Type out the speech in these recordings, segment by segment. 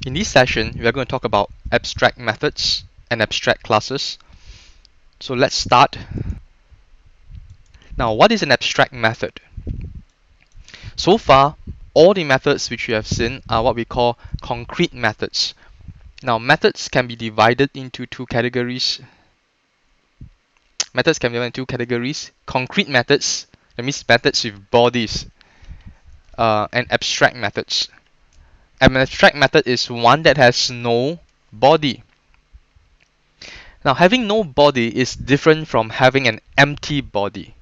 In this session, we are going to talk about abstract methods and abstract classes. So let's start. Now, what is an abstract method? So far, all the methods which we have seen are what we call concrete methods. Now, methods can be divided into two categories. Concrete methods, that means methods with bodies, and abstract methods. An abstract method is one that has no body. Now, having no body is different from having an empty body.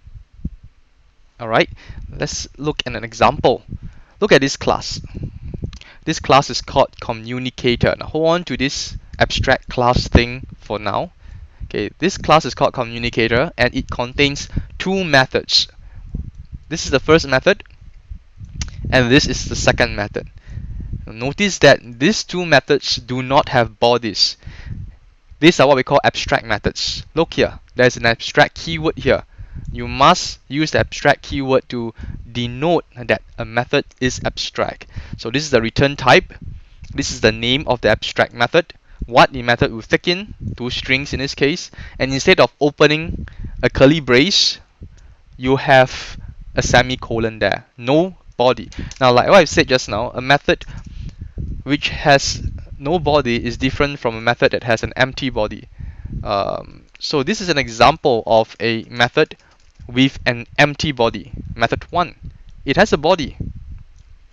Alright, let's look at an example. Look at this class. This class is called communicator. Now, hold on to this abstract class thing for now. Okay, this class is called communicator and it contains two methods. This is the first method and this is the second method. Notice that these two methods do not have bodies. These are what we call abstract methods. Look here, there's an abstract keyword here. You must use the abstract keyword to denote that a method is abstract. So this is the return type. This is the name of the abstract method. What the method will take in, two strings in this case. And instead of opening a curly brace, you have a semicolon there. No body. Now, like what I said just now, a method which has no body is different from a method that has an empty body. So this is an example of a method with an empty body. Method 1. It has a body.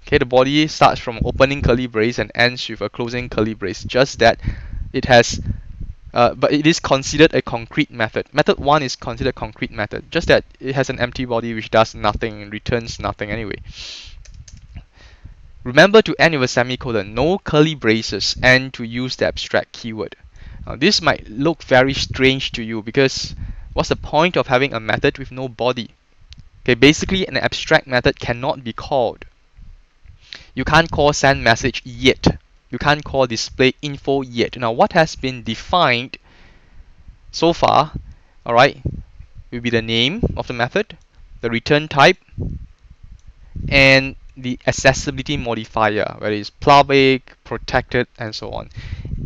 Okay, the body starts from opening curly brace and ends with a closing curly brace. Just that it has, but it is considered a concrete method. Method 1 is considered a concrete method. Just that it has an empty body which does nothing and returns nothing anyway. Remember to end with a semicolon. No curly braces and to use the abstract keyword. Now, this might look very strange to you because what's the point of having a method with no body? Okay, basically an abstract method cannot be called. You can't call send message yet. You can't call display info yet. Now, what has been defined so far, alright, will be the name of the method, the return type, and the accessibility modifier, whether it's public, protected, and so on,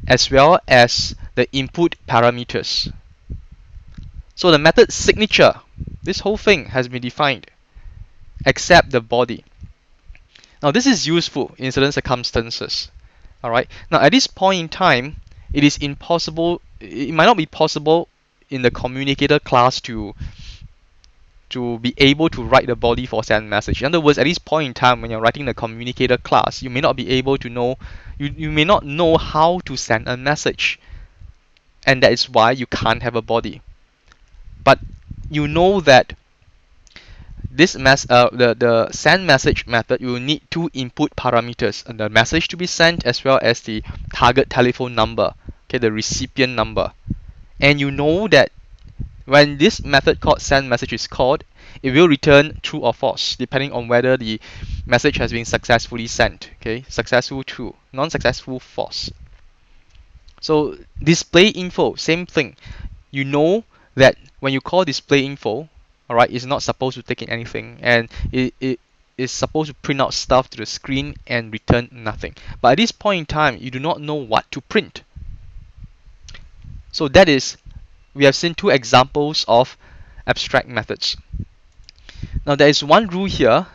as well as the input parameters. So the method signature, this whole thing has been defined, except the body. Now this is useful in certain circumstances. Alright. Now at this point in time, it is impossible. It might not be possible in the communicator class to be able to write the body for send message. In other words, at this point in time when you're writing the communicator class, you may not be able to know, you may not know how to send a message. And that is why you can't have a body. But you know that this the send message method, you will need two input parameters, the message to be sent as well as the target telephone number, okay, the recipient number. And you know that when this method called send message is called, it will return true or false depending on whether the message has been successfully sent. Okay, successful true, non-successful false. So display info, same thing. You know that when you call display info, alright, it's not supposed to take in anything, and it is supposed to print out stuff to the screen and return nothing. But at this point in time, you do not know what to print. So that is, we have seen two examples of abstract methods. Now there is one rule here.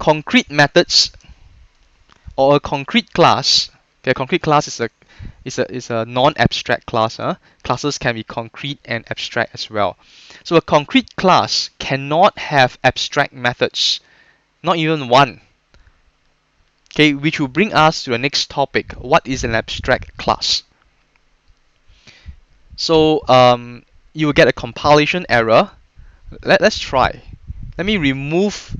Concrete methods or a concrete class. Okay, a concrete class is a non-abstract class. Classes can be concrete and abstract as well. So a concrete class cannot have abstract methods, not even one. Okay, which will bring us to the next topic. What is an abstract class? So you will get a compilation error. Let's try. Let me remove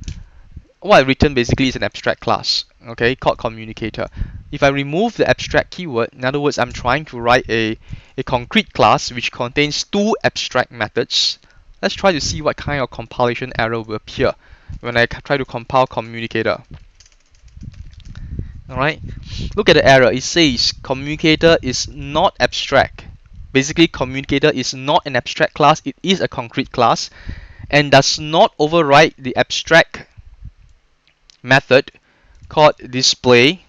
what I've written. Basically is an abstract class, okay, called communicator. If I remove the abstract keyword, in other words, I'm trying to write a concrete class which contains two abstract methods. Let's try to see what kind of compilation error will appear when I try to compile communicator. Alright, look at the error. It says communicator is not abstract. Basically, communicator is not an abstract class, it is a concrete class, and does not override the abstract method called display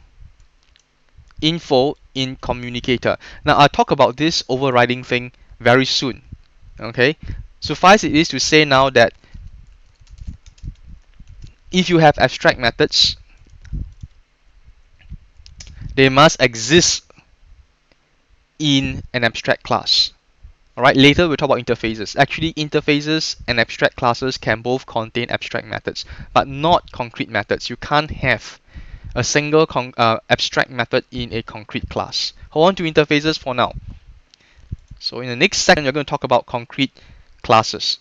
info in communicator. Now I'll talk about this overriding thing very soon. Okay, suffice it is to say now that if you have abstract methods, they must exist in an abstract class. Alright, later we'll talk about interfaces. Actually, interfaces and abstract classes can both contain abstract methods, but not concrete methods. You can't have a single abstract method in a concrete class. Hold on to interfaces for now. So in the next section, we're going to talk about concrete classes.